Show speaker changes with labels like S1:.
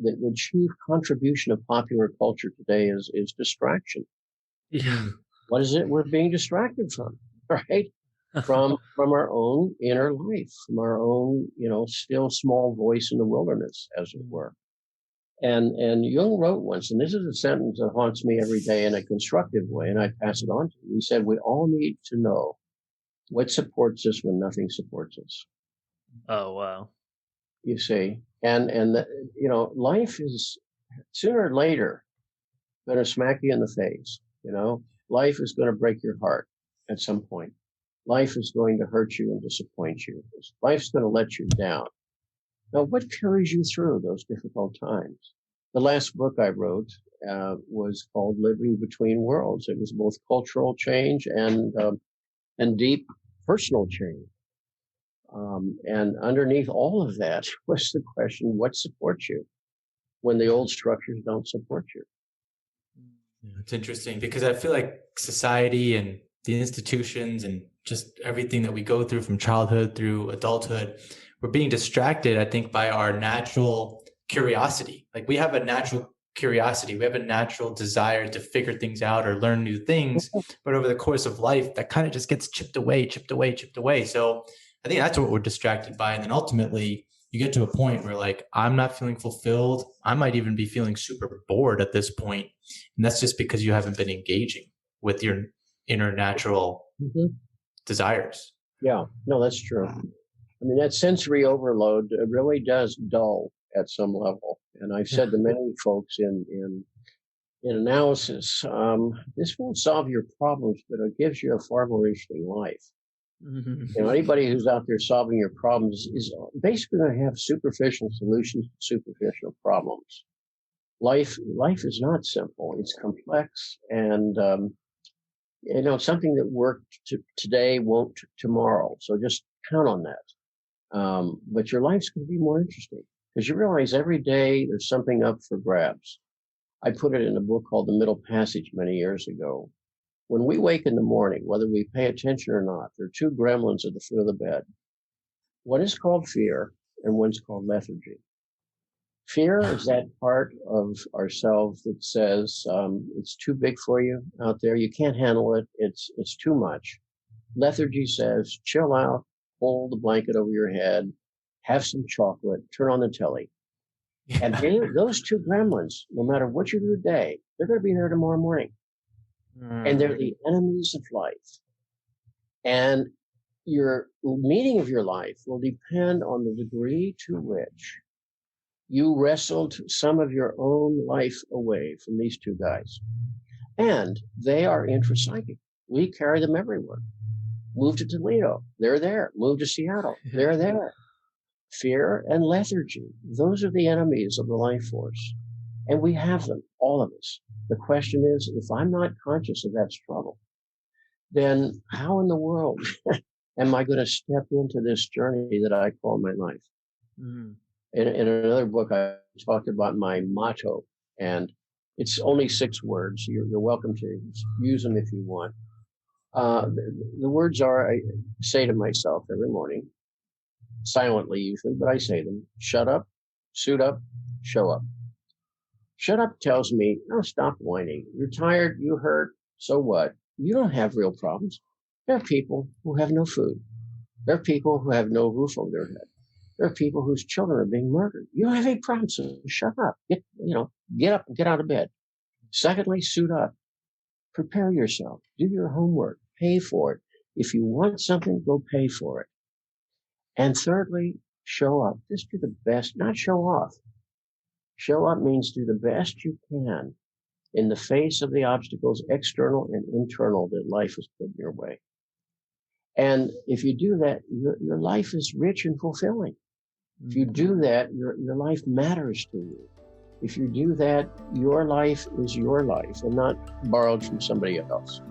S1: the chief contribution of popular culture today is distraction.
S2: Yeah.
S1: What is it we're being distracted from, right? From our own inner life, from our own, still small voice in the wilderness, as it were. And Jung wrote once, and this is a sentence that haunts me every day in a constructive way, and I pass it on to you. He said, "We all need to know what supports us when nothing supports us."
S2: Oh, wow.
S1: You see, and life is sooner or later going to smack you in the face. Life is going to break your heart at some point. Life is going to hurt you and disappoint you. Life's going to let you down. Now, what carries you through those difficult times? The last book I wrote was called Living Between Worlds. It was both cultural change and deep personal change. And underneath all of that was the question, what supports you when the old structures don't support you?
S3: Yeah, it's interesting because I feel like society and the institutions and just everything that we go through from childhood through adulthood, we're being distracted, I think, by our natural curiosity. Like we have a natural curiosity. We have a natural desire to figure things out or learn new things. But over the course of life, that kind of just gets chipped away. So I think that's what we're distracted by. And then ultimately you get to a point where like, I'm not feeling fulfilled. I might even be feeling super bored at this point. And that's just because you haven't been engaging with your inner natural desires.
S1: Yeah, no, that's true. I mean, that sensory overload really does dull at some level. And I've said to many folks in analysis, this won't solve your problems, but it gives you a far more interesting life. Anybody who's out there solving your problems is basically going to have superficial solutions to superficial problems. Life is not simple. It's complex, and something that worked today won't tomorrow. So just count on that. But your life's going to be more interesting because you realize every day there's something up for grabs. I put it in a book called The Middle Passage many years ago. When we wake in the morning, whether we pay attention or not, there are two gremlins at the foot of the bed. One is called fear and one's called lethargy. Fear is that part of ourselves that says it's too big for you out there. You can't handle it. It's too much. Lethargy says, chill out, hold the blanket over your head, have some chocolate, turn on the telly. And those two gremlins, no matter what you do today, they're going to be there tomorrow morning. And they're the enemies of life. And your meaning of your life will depend on the degree to which you wrestled some of your own life away from these two guys. And they are intrapsychic. We carry them everywhere. Move to Toledo, they're there. Move to Seattle, they're there. Fear and lethargy, those are the enemies of the life force. And we have them, all of us. The question is, if I'm not conscious of that struggle, then how in the world am I going to step into this journey that I call my life? In another book, I talked about my motto, and it's only 6 words. You're welcome to use them if you want. The words are, I say to myself every morning, silently usually, but I say them: shut up, suit up, show up. Shut up tells me, oh, stop whining. You're tired, you hurt, so what? You don't have real problems. There are people who have no food. There are people who have no roof over their head. There are people whose children are being murdered. You don't have any problems, so shut up. Get up and get out of bed. Secondly, suit up. Prepare yourself. Do your homework. Pay for it. If you want something, go pay for it. And thirdly, show up. Just do the best, not show off. Show up means do the best you can in the face of the obstacles, external and internal, that life has put in your way. And if you do that, your life is rich and fulfilling. If you do that, your life matters to you. If you do that, your life is your life and not borrowed from somebody else.